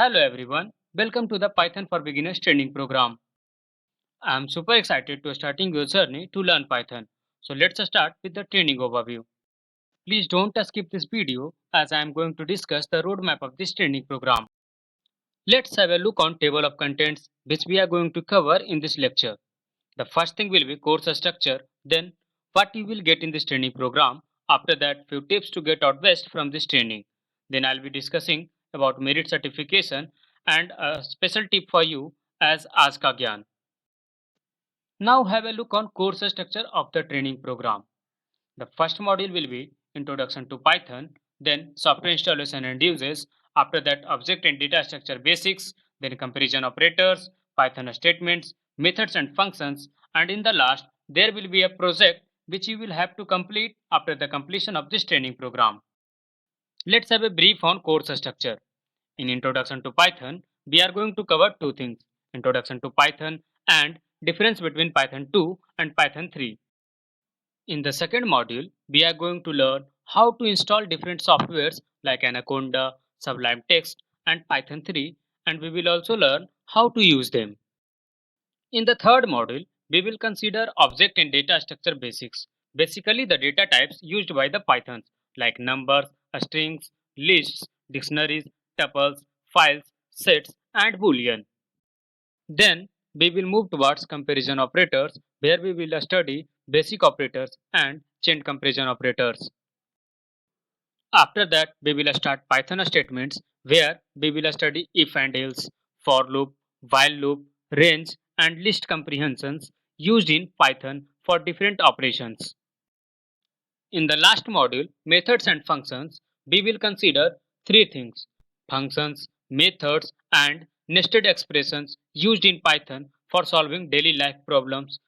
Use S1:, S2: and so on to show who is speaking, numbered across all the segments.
S1: Hello everyone, welcome to the Python for Beginners training program. I am super excited to starting your journey to learn Python. So let's start with the training overview. Please don't skip this video as I am going to discuss the roadmap of this training program. Let's have a look on table of contents which we are going to cover in this lecture. The first thing will be course structure, then what you will get in this training program. After that, few tips to get out best from this training. Then I'll be discussing about merit certification and a special tip for you as Aska Gyan. Now have a look on course structure of the training program. The first module will be Introduction to Python, then Software Installation and Uses, after that Object and Data Structure Basics, then Comparison Operators, Python Statements, Methods and Functions, and in the last, there will be a project which you will have to complete after the completion of this training program. Let's have a brief on course structure. In Introduction to Python, we are going to cover two things, Introduction to Python and difference between Python 2 and Python 3. In the second module, we are going to learn how to install different softwares like Anaconda, Sublime Text, and Python 3, and we will also learn how to use them. In the third module, we will consider object and data structure basics, basically the data types used by the Pythons like numbers, strings, lists, dictionaries, tuples, files, sets, and boolean. Then we will move towards comparison operators where we will study basic operators and chain comparison operators. After that, we will start Python statements where we will study if and else, for loop, while loop, range, and list comprehensions used in Python for different operations. In the last module, methods and functions, we will consider three things, functions, methods, and nested expressions used in Python for solving daily life problems.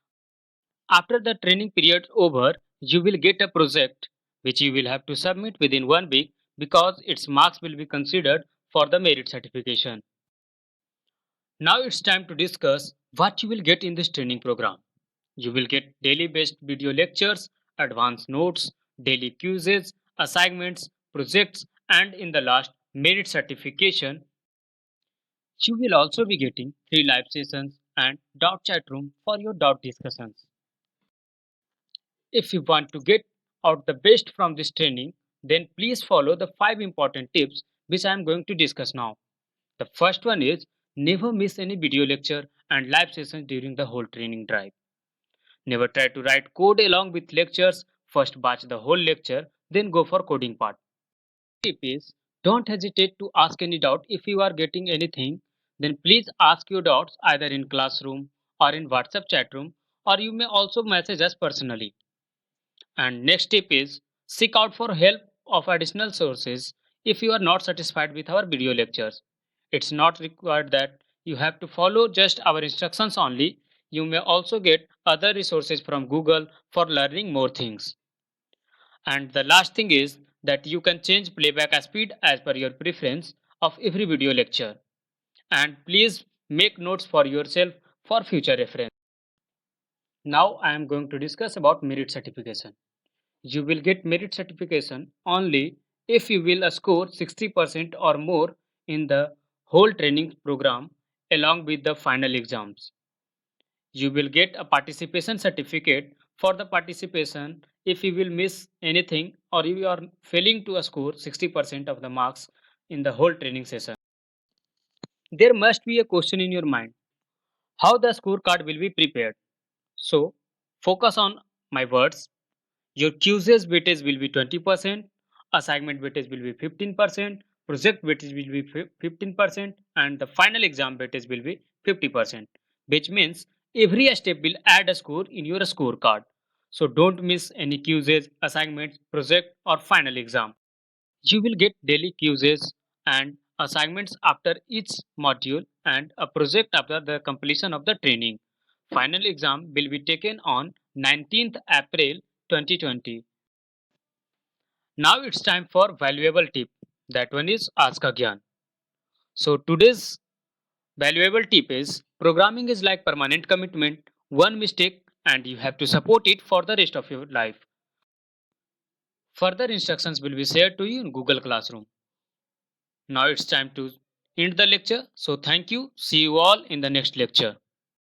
S1: After the training period over, you will get a project which you will have to submit within 1 week because its marks will be considered for the merit certification. Now it's time to discuss what you will get in this training program. You will get daily based video lectures, advanced notes, daily quizzes, assignments, projects, and in the last, merit certification. You will also be getting free live sessions and doubt chat room for your doubt discussions. If you want to get out the best from this training, then please follow the 5 important tips which I am going to discuss now. The first one is never miss any video lecture and live sessions during the whole training drive. Never try to write code along with lectures. First batch the whole lecture, then go for coding part. Tip is don't hesitate to ask any doubt if you are getting anything. Then please ask your doubts either in classroom or in WhatsApp chat room, or you may also message us personally. And next tip is seek out for help of additional sources if you are not satisfied with our video lectures. It's not required that you have to follow just our instructions only. You may also get other resources from Google for learning more things. And the last thing is that you can change playback speed as per your preference of every video lecture. And please make notes for yourself for future reference. Now I am going to discuss about merit certification. You will get merit certification only if you will score 60% or more in the whole training program along with the final exams. You will get a participation certificate for the participation if you will miss anything or you are failing to score 60% of the marks in the whole training session. There must be a question in your mind how the scorecard will be prepared. So focus on my words. Your quizzes weightage will be 20%, assignment weightage will be 15%, project weightage will be 15%, and the final exam weightage will be 50%, which means every step will add a score in your scorecard. So don't miss any quizzes, assignments, project, or final exam. You will get daily quizzes and assignments after each module and a project after the completion of the training. Final exam will be taken on 19th April 2020. Now it's time for valuable tip. That one is Ask Agyan. So today's valuable tip is programming is like permanent commitment. One mistake and you have to support it for the rest of your life. Further instructions will be shared to you in Google Classroom. Now it's time to end the lecture. So thank you. See you all in the next lecture.